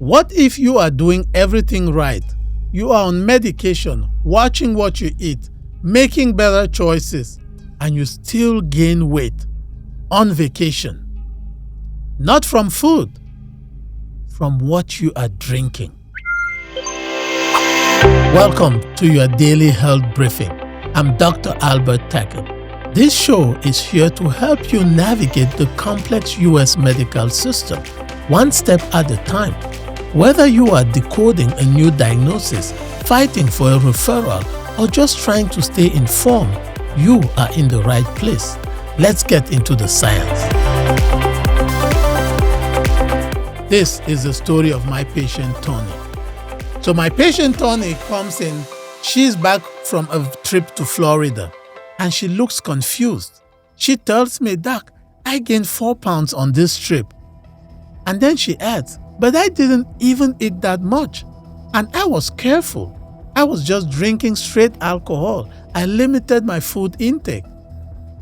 What if you are doing everything right? You are on medication, watching what you eat, making better choices, and you still gain weight on vacation. Not from food, from what you are drinking. Welcome to your daily health briefing. I'm Dr. Albert Takem. This show is here to help you navigate the complex U.S. medical system, one step at a time. Whether you are decoding a new diagnosis, fighting for a referral, or just trying to stay informed, you are in the right place. Let's get into the science. This is the story of my patient Tony. So my patient Tony comes in, she's back from a trip to Florida, and she looks confused. She tells me, "Doc, I gained 4 pounds on this trip." And then she adds, "But I didn't even eat that much. And I was careful. I was just drinking straight alcohol. I limited my food intake."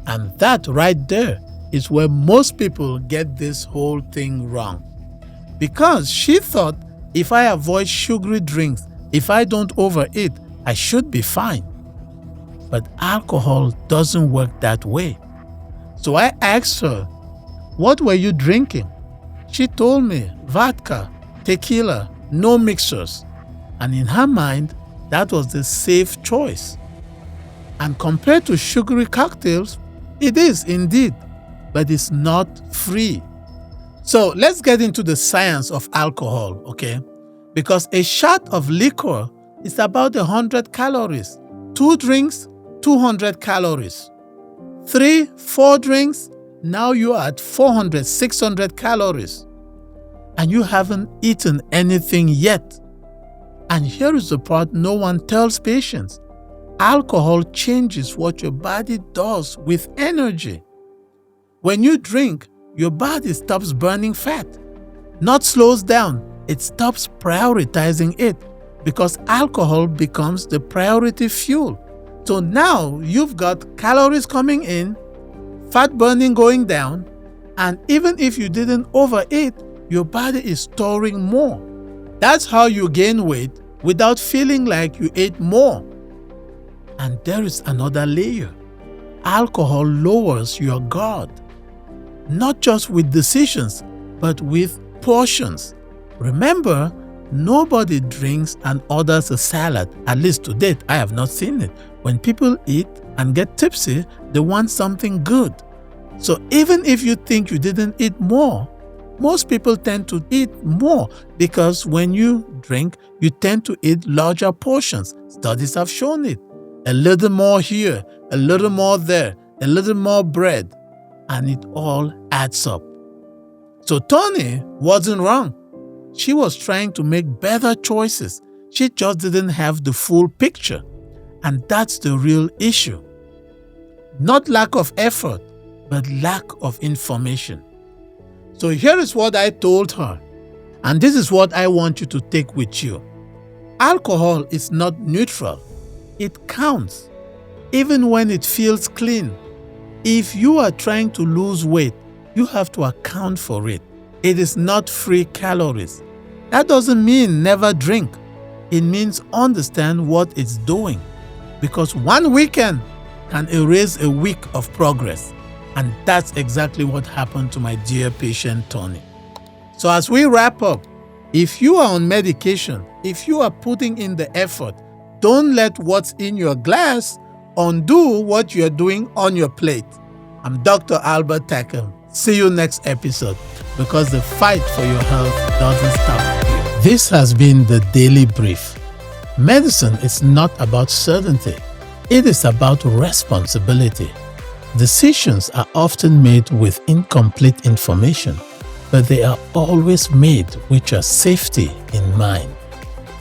And that right there is where most people get this whole thing wrong. Because she thought if I avoid sugary drinks, if I don't overeat, I should be fine. But alcohol doesn't work that way. So I asked her, "What were you drinking?" She told me vodka, tequila, no mixers. And in her mind, that was the safe choice. And compared to sugary cocktails, it is indeed, but it's not free. So let's get into the science of alcohol, okay? Because a shot of liquor is about 100 calories. 2 drinks, 200 calories. 3, 4 drinks, now you are at 400, 600 calories. And you haven't eaten anything yet. And here is the part no one tells patients. Alcohol changes what your body does with energy. When you drink, your body stops burning fat. Not slows down, it stops prioritizing it because alcohol becomes the priority fuel. So now you've got calories coming in, fat burning going down, and even if you didn't overeat, your body is storing more. That's how you gain weight without feeling like you ate more. And there is another layer. Alcohol lowers your guard, not just with decisions, but with portions. Remember, nobody drinks and orders a salad. At least to date, I have not seen it. When people eat and get tipsy, they want something good. So even if you think you didn't eat more, most people tend to eat more because when you drink, you tend to eat larger portions. Studies have shown it. A little more here, a little more there, a little more bread, and it all adds up. So Tony wasn't wrong. She was trying to make better choices. She just didn't have the full picture. And that's the real issue. Not lack of effort, but lack of information. So here is what I told her, and this is what I want you to take with you. Alcohol is not neutral. It counts, even when it feels clean. If you are trying to lose weight, you have to account for it. It is not free calories. That doesn't mean never drink. It means understand what it's doing. Because one weekend can erase a week of progress. And that's exactly what happened to my dear patient Tony. So as we wrap up, if you are on medication, if you are putting in the effort, don't let what's in your glass undo what you're doing on your plate. I'm Dr. Albert Takem. See you next episode, because the fight for your health doesn't stop here. This has been the Daily Brief. Medicine is not about certainty. It is about responsibility. Decisions are often made with incomplete information, but they are always made with your safety in mind.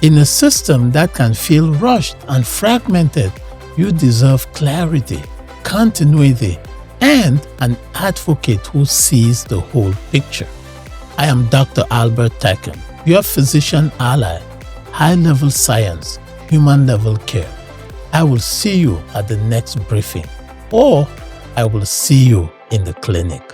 In a system that can feel rushed and fragmented, you deserve clarity, continuity, and an advocate who sees the whole picture. I am Dr. Albert Takem, your physician ally, high-level science, human-level care. I will see you at the next briefing, or I will see you in the clinic.